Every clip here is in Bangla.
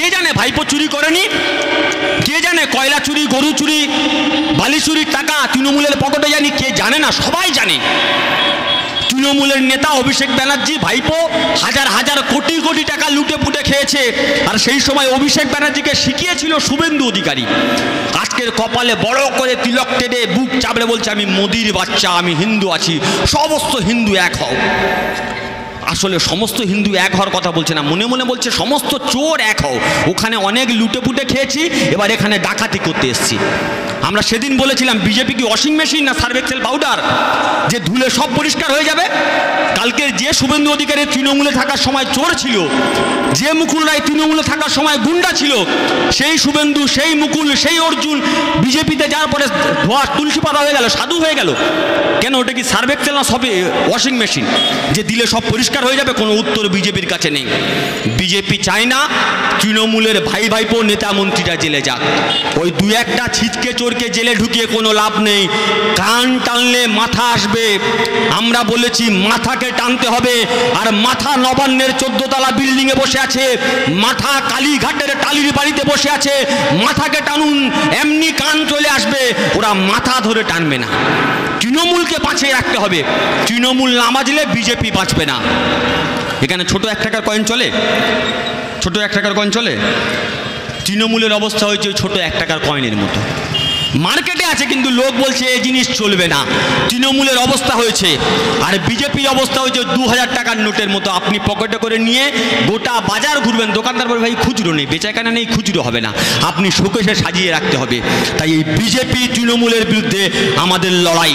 কে জানে ভাইপো চুরি করেনি, কে জানে কয়লা চুরি, গরু চুরি, বালি চুরির টাকা তৃণমূলের পকেটে জানি, কে জানে না? সবাই জানে। তৃণমূলের নেতা অভিষেক ব্যানার্জি ভাইপো হাজার হাজার কোটি কোটি টাকা লুটে পুটে খেয়েছে, আর সেই সময় অভিষেক ব্যানার্জিকে শিখিয়েছিল শুভেন্দু অধিকারী। আজকের কপালে বড় করে তিলক টেনে বুক চাপড়ে বলছে আমি মোদির বাচ্চা, আমি হিন্দু আছি, সমস্ত হিন্দু এক হও। আসলে সমস্ত হিন্দু এক হওয়ার কথা বলছে না, মনে মনে বলছে সমস্ত চোর এক হও। ওখানে অনেক লুটে পুটে খেয়েছি, এবার এখানে ডাকাতি করতে এসেছি। আমরা সেদিন বলেছিলাম বিজেপি কি ওয়াশিং মেশিন না সার্ফ এক্সেল পাউডার যে ধুলে সব পরিষ্কার হয়ে যাবে? কালকে যে শুভেন্দু অধিকারী তৃণমূলে থাকার সময় চোর ছিল, যে মুকুল রায় তৃণমূলে থাকার সময় গুন্ডা ছিল, সেই শুভেন্দু, সেই মুকুল, সেই অর্জুন বিজেপিতে যাওয়ার পরে ধোয়া তুলসী পাতা হয়ে গেল, সাধু হয়ে গেল। কেন? ওটা কি সার্ফ এক্সেল না সবে ওয়াশিং মেশিন যে দিলে সব পরিষ্কার হয়ে যাবে? কোনো উত্তর বিজেপির কাছে নেই। বিজেপি চায় না তৃণমূলের ভাই ভাইপো নেতা মন্ত্রীরা জেলে যাক। ওই দু একটা ছিচকে চোরকে জেলে ঢুকিয়ে কোনো লাভ নেই। কান টানলে মাথা আসবে। আমরা বলেছি মাথাকে টানতে হবে, আর মাথা নবান্নের 14 তলা বিল্ডিংয়ে বসে আছে, মাথা কালীঘাটের টালির বাড়িতে বসে আছে। মাথাকে টানুন, এমনি কান চলে আসবে। ওরা মাথা ধরে টানবে না। তৃণমূলকে বাঁচিয়ে রাখতে হবে। তৃণমূল না বাঁচলে বিজেপি বাঁচবে না। এখানে ছোট 1 টাকার কয়েন চলে, ছোট 1 টাকার কয়েন চলে। তৃণমূলের অবস্থা হয়েছে ছোট 1 টাকার কয়েনের মতো। মার্কেটে আছে কিন্তু লোক বলছে এই জিনিস চলবে না। তৃণমূলের অবস্থা হয়েছে। আর বিজেপির অবস্থা হয়েছে 2000 টাকার নোটের মতো। আপনি পকেটে করে নিয়ে গোটা বাজার ঘুরবেন, দোকানদার বলে ভাই খুচরো নেই, বেচাকেনা নেই, খুচরো হবে না, আপনি শোকেসে সাজিয়ে রাখতে হবে। তাই এই বিজেপি তৃণমূলের বিরুদ্ধে আমাদের লড়াই।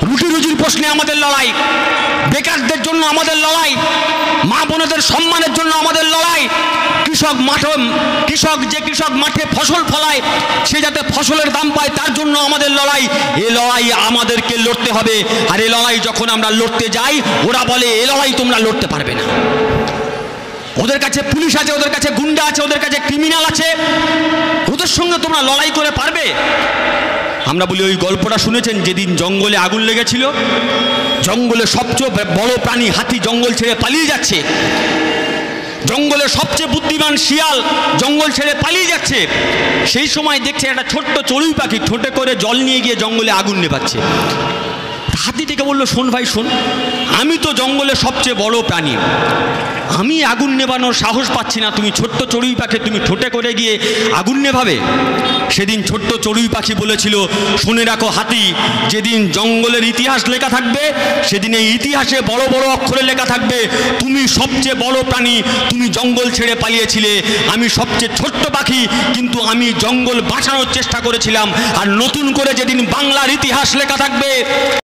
রুটি রুজির প্রশ্নে আমাদের লড়াই, বেকারদের জন্য আমাদের লড়াই, মা বোনদের সম্মানের জন্য আমাদের লড়াই। কৃষক মাঠে ফসল ফলায়, সে যাতে ফসলের দাম পায় তার জন্য আমাদের লড়াই। এ লড়াই আমাদেরকে লড়তে হবে। আর এ লড়াই যখন আমরা লড়তে যাই, ওরা বলে এ লড়াই তোমরা লড়তে পারবে না। ওদের কাছে পুলিশ আছে, ওদের কাছে গুন্ডা আছে, ওদের কাছে ক্রিমিনাল আছে, ওদের সঙ্গে তোমরা লড়াই করে পারবে? আমরা বলি ওই গল্পটা শুনেছেন যেদিন জঙ্গলে আগুন লেগেছিল? জঙ্গলে সবচেয়ে বড় প্রাণী হাতি জঙ্গল ছেড়ে পালিয়ে যাচ্ছে। জঙ্গলের সবচেয়ে বুদ্ধিমান শিয়াল জঙ্গল ছেড়ে পালিয়ে যাচ্ছে। সেই সময় দেখছে একটা ছোট্ট চড়ুই পাখি ঠোঁটে করে জল নিয়ে গিয়ে জঙ্গলে আগুন নেভাচ্ছে। হাতিটিকে বললো শোন ভাই শোন, আমি তো জঙ্গলের সবচেয়ে বড় প্রাণী, আমি আগুন নেভানোর সাহস পাচ্ছি না, তুমি ছোট্ট চড়ুই পাখি তুমি ঠোঁটে করে গিয়ে আগুন নেভাবে? সেদিন ছোট্ট চড়ুই পাখি বলেছিল শুনে রাখো হাতি, যেদিন জঙ্গলের ইতিহাস লেখা থাকবে সেদিন এই ইতিহাসে বড় বড় অক্ষরে লেখা থাকবে তুমি সবচেয়ে বড় প্রাণী, তুমি জঙ্গল ছেড়ে পালিয়েছিলে। আমি সবচেয়ে ছোট্ট পাখি, কিন্তু আমি জঙ্গল বাঁচানোর চেষ্টা করেছিলাম। আর নতুন করে যেদিন বাংলার ইতিহাস লেখা থাকবে